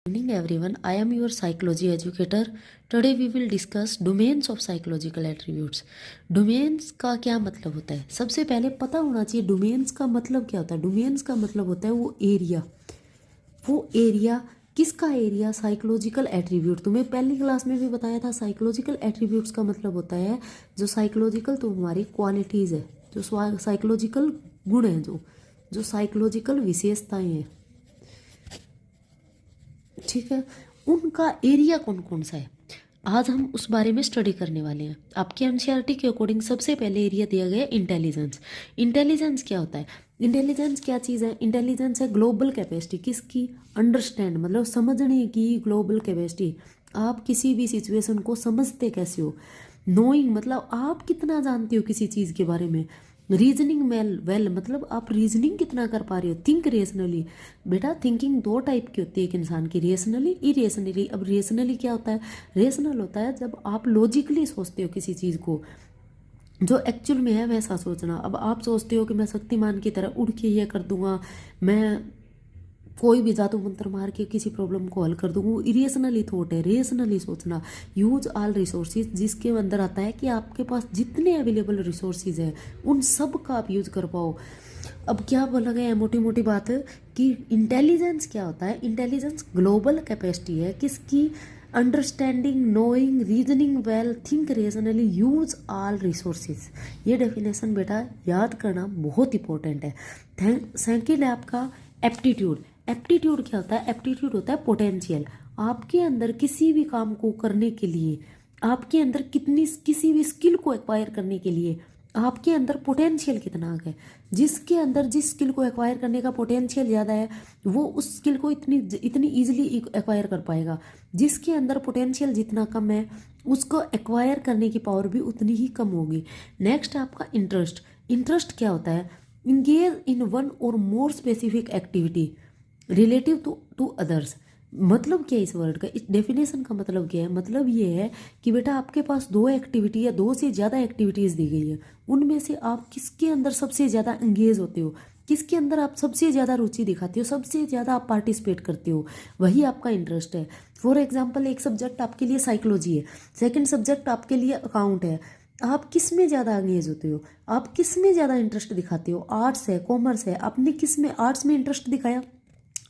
Morning everyone, I am your psychology educator. Today we will discuss domains of psychological attributes. Domains का क्या मतलब होता है? सबसे पहले पता होना चाहिए डोमेन्स का मतलब क्या होता है। डोमेन्स का मतलब होता है वो एरिया किसका एरिया? Psychological attribute. तुम्हें पहली क्लास में भी बताया था, साइकोलॉजिकल एट्रीब्यूट्स का मतलब होता है जो साइकोलॉजिकल तो हमारी क्वालिटीज़ है, जो साइकोलॉजिकल गुण हैं, जो साइकोलॉजिकल विशेषताएं हैं, ठीक है, उनका एरिया कौन कौन सा है। आज हम उस बारे में स्टडी करने वाले हैं। आपके एनसीईआरटी के अकॉर्डिंग सबसे पहले एरिया दिया गया है इंटेलिजेंस। इंटेलिजेंस क्या होता है? इंटेलिजेंस क्या चीज़ है? इंटेलिजेंस है ग्लोबल कैपेसिटी। किसकी? अंडरस्टैंड, मतलब समझने की ग्लोबल कैपेसिटी। आप किसी भी सिचुएशन को समझते कैसे हो। नोइंग मतलब आप कितना जानते हो किसी चीज़ के बारे में। रीजनिंग वेल मतलब आप रीजनिंग कितना कर पा रहे हो। Think rationally. बेटा थिंकिंग दो टाइप की होती है एक इंसान की, रेशनली, इरेशनली। अब रेशनली क्या होता है? रेशनल होता है जब आप लॉजिकली सोचते हो किसी चीज़ को, जो एक्चुअल में है वैसा सोचना। अब आप सोचते हो कि मैं शक्तिमान की तरह उड़ के ये कर दूंगा, मैं कोई भी जादू मंत्र मार के किसी प्रॉब्लम को हल कर दूँ, वो इरेशनली थॉट है। रेशनली सोचना, यूज ऑल रिसोर्सेज, जिसके अंदर आता है कि आपके पास जितने अवेलेबल रिसोर्सेज हैं उन सब का आप यूज कर पाओ। अब क्या बोला गया है मोटी मोटी बात कि इंटेलिजेंस क्या होता है? इंटेलिजेंस ग्लोबल कैपेसिटी है किसकी? Understanding, knowing, reasoning well, think rationally, use all resources. ये डेफिनेशन बेटा याद करना बहुत इंपॉर्टेंट है। सेकंड है आपका एप्टीट्यूड। एप्टीट्यूड क्या होता है? एप्टीट्यूड होता है पोटेंशियल। आपके अंदर किसी भी काम को करने के लिए, आपके अंदर किसी भी स्किल को एक्वायर करने के लिए आपके अंदर पोटेंशियल कितना है। जिसके अंदर जिस स्किल को एक्वायर करने का पोटेंशियल ज़्यादा है वो उस स्किल को इतनी ईजिली एक्वायर कर पाएगा। जिसके अंदर पोटेंशियल जितना कम है उसको एक्वायर करने की पावर भी उतनी ही कम होगी। नेक्स्ट है आपका इंटरेस्ट। इंटरेस्ट क्या होता है? Engage in one or more specific activity relative to others. मतलब क्या है इस वर्ड का? इस डेफिनेशन का मतलब क्या है? मतलब ये है कि बेटा आपके पास दो एक्टिविटी या दो से ज़्यादा एक्टिविटीज़ दी गई है, उनमें से आप किसके अंदर सबसे ज़्यादा एंगेज होते हो, किसके अंदर आप सबसे ज़्यादा रुचि दिखाते हो, सबसे ज़्यादा आप पार्टिसिपेट करते हो, वही आपका इंटरेस्ट है। फॉर एग्जाम्पल एक सब्जेक्ट आपके लिए साइकोलॉजी है, सेकेंड सब्जेक्ट आपके लिए अकाउंट है। आप किस में ज़्यादा एंगेज होते हो? आप किस में ज़्यादा इंटरेस्ट दिखाते हो? आर्ट्स है, कॉमर्स है, आपने किस में आर्ट्स में इंटरेस्ट दिखाया?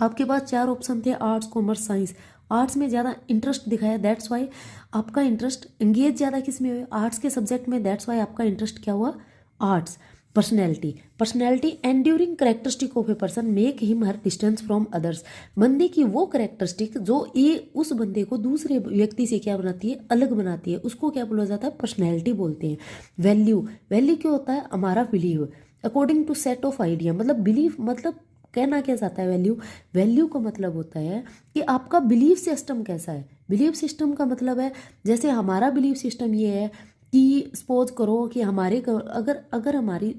आपके पास चार ऑप्शन थे, आर्ट्स, कॉमर्स, साइंस। आर्ट्स में ज़्यादा इंटरेस्ट दिखाया, दैट्स वाई आपका इंटरेस्ट एंगेज ज़्यादा किस में हुआ? आर्ट्स के सब्जेक्ट में, दैट्स वाई आपका इंटरेस्ट क्या हुआ? Arts. Personality enduring characteristic of a person make him her distance from others. बंदे की वो करेक्टरिस्टिक जो ये उस बंदे को दूसरे व्यक्ति से क्या बनाती है? अलग बनाती है, उसको क्या बोला जाता है? पर्सनैलिटी बोलते हैं। वैल्यू क्या होता है? हमारा believe according to set of idea. मतलब बिलीव मतलब कहना क्या चाहता है वैल्यू का मतलब होता है कि आपका बिलीफ सिस्टम कैसा है। बिलीफ सिस्टम का मतलब है जैसे हमारा बिलीफ सिस्टम ये है कि सपोज करो कि हमारे अगर हमारी,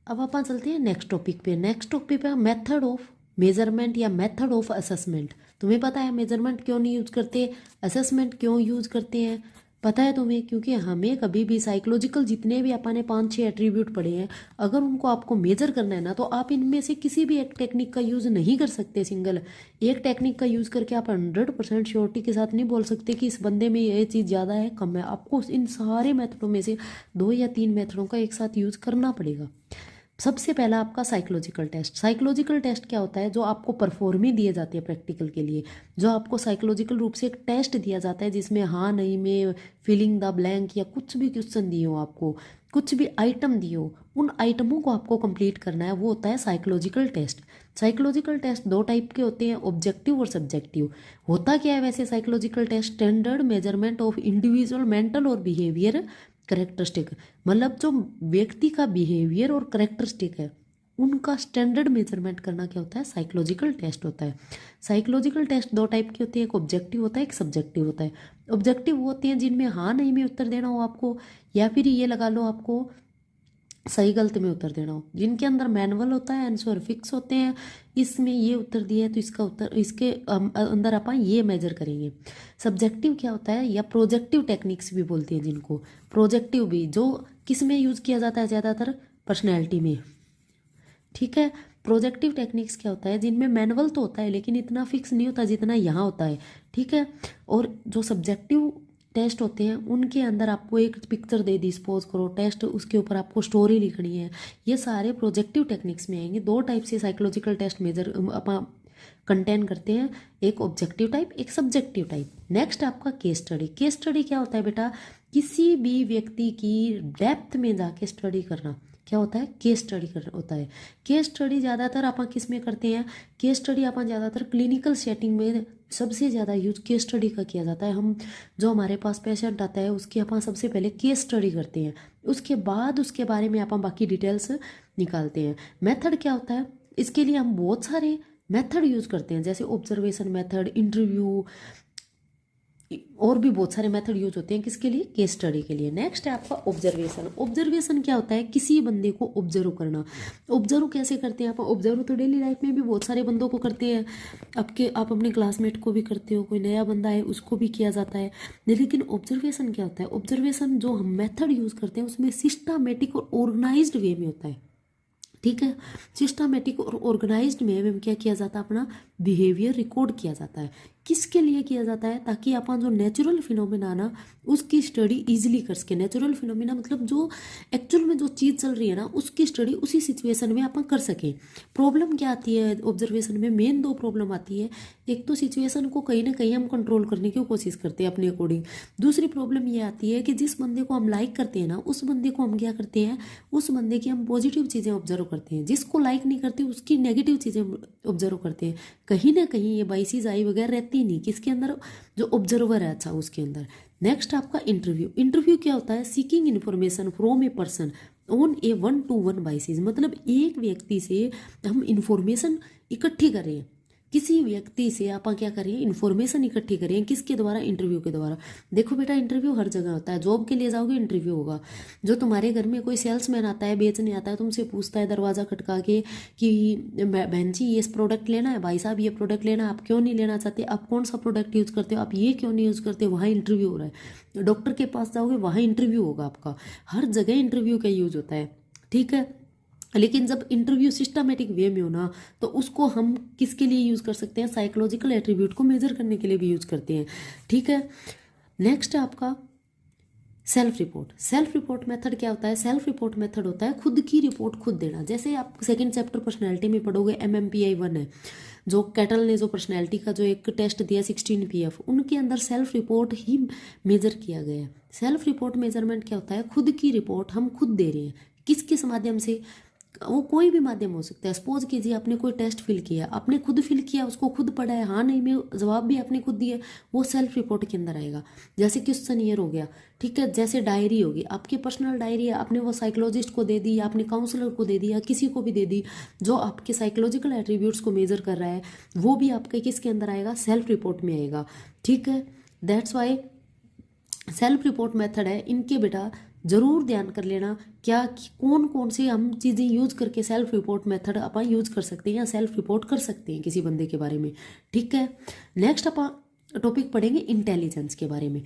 अब अपन चलते हैं नेक्स्ट टॉपिक पे मेथड ऑफ मेजरमेंट या मेथड ऑफ असेसमेंट। तुम्हें पता है मेजरमेंट क्यों नहीं यूज करते, असेसमेंट क्यों यूज करते हैं? पता है तुम्हें? क्योंकि हमें कभी भी साइकोलॉजिकल जितने भी अपन ने 5-6 एट्रीब्यूट पढ़े हैं, अगर उनको आपको मेजर करना है ना तो आप इनमें से किसी भी एक टेक्निक का यूज़ नहीं कर सकते। सिंगल एक टेक्निक का यूज़ करके आप 100% श्योरिटी के साथ नहीं बोल सकते कि इस बंदे में ये चीज़ ज़्यादा है कम है। आपको इन सारे मेथडों में से 2 या 3 मेथडों का एक साथ यूज़ करना पड़ेगा। सबसे पहला आपका साइकोलॉजिकल टेस्ट। साइकोलॉजिकल टेस्ट क्या होता है? जो आपको परफॉर्मी दिए जाती है प्रैक्टिकल के लिए, जो आपको साइकोलॉजिकल रूप से एक टेस्ट दिया जाता है जिसमें हाँ नहीं में फिलिंग द ब्लैंक या कुछ भी क्वेश्चन दिए हो, आपको कुछ भी आइटम दिए हो, उन आइटमों को आपको कंप्लीट करना है, वो होता है psychological test. Psychological test 2 type के होते हैं, ऑब्जेक्टिव और सब्जेक्टिव। होता क्या है वैसे psychological test? Standard measurement of individual mental और बिहेवियर करेक्टरिस्टिक। मतलब जो व्यक्ति का बिहेवियर और करेक्टरिस्टिक है उनका स्टैंडर्ड मेजरमेंट करना क्या होता है? साइकोलॉजिकल टेस्ट होता है। साइकोलॉजिकल टेस्ट 2 टाइप के होते हैं, एक ऑब्जेक्टिव होता है, एक सब्जेक्टिव होता है। ऑब्जेक्टिव वो होते हैं जिनमें हाँ नहीं में उत्तर देना हो आपको, या फिर ये लगा लो आपको सही गलत में उत्तर देना हो, जिनके अंदर मैनुअल होता है, आंसर फिक्स होते हैं, इसमें ये उत्तर दिया है तो इसका उत्तर इसके अंदर अपन ये मेजर करेंगे। सब्जेक्टिव क्या होता है या प्रोजेक्टिव टेक्निक्स भी बोलते हैं जिनको, प्रोजेक्टिव भी जो किस में यूज़ किया जाता है ज़्यादातर? पर्सनैलिटी में, ठीक है। प्रोजेक्टिव टेक्निक्स क्या होता है, जिनमें मैनुअल तो होता है लेकिन इतना फिक्स नहीं होता जितना यहाँ होता है, ठीक है। और जो सब्जेक्टिव टेस्ट होते हैं उनके अंदर आपको एक पिक्चर दे दी, सपोज करो टेस्ट, उसके ऊपर आपको स्टोरी लिखनी है। ये सारे प्रोजेक्टिव टेक्निक्स में आएंगे। दो टाइप से साइकोलॉजिकल टेस्ट मेजर अपन कंटेन करते हैं, एक ऑब्जेक्टिव टाइप, एक सब्जेक्टिव टाइप। नेक्स्ट आपका केस स्टडी। केस स्टडी क्या होता है बेटा, किसी भी व्यक्ति की डेप्थ में जाके स्टडी करना, क्या होता है, केस स्टडी कर होता है। केस स्टडी ज़्यादातर अपन किस में करते हैं, केस स्टडी अपन ज़्यादातर क्लिनिकल सेटिंग में सबसे ज़्यादा यूज केस स्टडी का किया जाता है। हम जो हमारे पास पेशेंट आता है उसकी अपन सबसे पहले केस स्टडी करते हैं, उसके बाद उसके बारे में अपन बाकी डिटेल्स निकालते हैं। मेथड क्या होता है, इसके लिए हम बहुत सारे मेथड यूज करते हैं, जैसे ऑब्जर्वेशन मेथड, इंटरव्यू, और भी बहुत सारे मेथड यूज होते हैं किसके लिए, केस स्टडी के लिए। नेक्स्ट है आपका ऑब्जर्वेशन। ऑब्जर्वेशन क्या होता है, किसी बंदे को ऑब्जर्व करना। ऑब्जर्व कैसे करते हैं आप, ऑब्जर्व तो डेली लाइफ में भी बहुत सारे बंदों को करते हैं, आप अपने क्लासमेट को भी करते हो, कोई नया बंदा है उसको भी किया जाता है। लेकिन ऑब्जर्वेशन क्या होता है, ऑब्जर्वेशन जो हम मेथड यूज करते हैं उसमें सिस्टमैटिक और ऑर्गेनाइज्ड वे में होता है, ठीक है। सिस्टमैटिक और ऑर्गेनाइज्ड में क्या किया जाता है, अपना बिहेवियर रिकॉर्ड किया जाता है। किसके लिए किया जाता है, ताकि अपन जो नेचुरल फिनोमिना ना उसकी स्टडी इजीली कर सके। नेचुरल फिनोमिना मतलब जो एक्चुअल में जो चीज़ चल रही है ना उसकी स्टडी उसी सिचुएशन में अपन कर सकें। प्रॉब्लम क्या आती है ऑब्जर्वेशन में, मेन दो प्रॉब्लम आती है। एक तो सिचुएशन को कहीं ना कहीं हम कंट्रोल करने की कोशिश करते हैं अपने अकॉर्डिंग। दूसरी प्रॉब्लम ये आती है कि जिस बंदे को हम लाइक करते हैं ना उस बंदे को हम क्या करते हैं, उस बंदे की हम पॉजिटिव चीज़ें ऑब्जर्व करते हैं, जिसको लाइक नहीं करते उसकी नेगेटिव चीज़ें ऑब्जर्व करते हैं। कहीं ना कहीं ये बाइसिस आई वगैरह रहती नहीं किसके अंदर, जो ऑब्जर्वर है अच्छा उसके अंदर। नेक्स्ट आपका इंटरव्यू। इंटरव्यू क्या होता है, seeking information from a person on A 1-to-1 biases, मतलब एक व्यक्ति से हम इंफॉर्मेशन इकट्ठी कर रहे हैं, किसी व्यक्ति से आप क्या करें, इन्फॉर्मेशन इकट्ठी करें, किसके द्वारा, इंटरव्यू के द्वारा। देखो बेटा इंटरव्यू हर जगह होता है, जॉब के लिए जाओगे इंटरव्यू होगा। जो तुम्हारे घर में कोई सेल्समैन आता है, बेचने आता है, तुमसे पूछता है दरवाज़ा खटका के कि बहन जी ये प्रोडक्ट लेना है, भाई साहब ये प्रोडक्ट लेना है, आप क्यों नहीं लेना चाहते, आप कौन सा प्रोडक्ट यूज़ करते हो, आप ये क्यों नहीं यूज़ करते, वहाँ इंटरव्यू हो रहा है। डॉक्टर के पास जाओगे वहाँ इंटरव्यू होगा आपका, हर जगह इंटरव्यू का यूज होता है, ठीक है। लेकिन जब इंटरव्यू सिस्टमेटिक वे में हो ना तो उसको हम किसके लिए यूज़ कर सकते हैं, साइकोलॉजिकल एट्रीब्यूट को मेजर करने के लिए भी यूज़ करते हैं, ठीक है। नेक्स्ट है आपका self report. Self report method क्या होता है, सेल्फ रिपोर्ट मेथड होता है खुद की रिपोर्ट खुद देना। जैसे आप सेकंड चैप्टर पर्सनैलिटी में पढ़ोगे, MMPI 1 है, जो कैटल ने जो पर्सनैलिटी का जो एक टेस्ट दिया 16 PF, उनके अंदर सेल्फ रिपोर्ट ही मेजर किया गया है। सेल्फ रिपोर्ट मेजरमेंट क्या होता है, खुद की रिपोर्ट हम खुद दे रहे हैं, किस माध्यम से, वो कोई भी माध्यम हो सकता है। सपोज कीजिए आपने कोई टेस्ट फिल किया, आपने खुद फिल किया, उसको खुद पढ़ा है, हाँ नहीं में जवाब भी आपने खुद दिए, वो सेल्फ रिपोर्ट के अंदर आएगा। जैसे क्वेश्चन ईयर हो गया, ठीक है, जैसे डायरी होगी, आपकी पर्सनल डायरी है, आपने वो साइकोलॉजिस्ट को दे दी, या आपने काउंसलर को दे दी, या किसी को भी दे दी जो आपके साइकोलॉजिकल एट्रीब्यूट्स को मेजर कर रहा है, वो भी आपके किसके अंदर आएगा, सेल्फ रिपोर्ट में आएगा, ठीक है। That's why self report method है, इनके बेटा जरूर ध्यान कर लेना, क्या कौन कौन सी हम चीज़ें यूज करके सेल्फ रिपोर्ट मेथड अपन यूज कर सकते हैं या सेल्फ रिपोर्ट कर सकते हैं किसी बंदे के बारे में, ठीक है। नेक्स्ट अपन टॉपिक पढ़ेंगे इंटेलिजेंस के बारे में।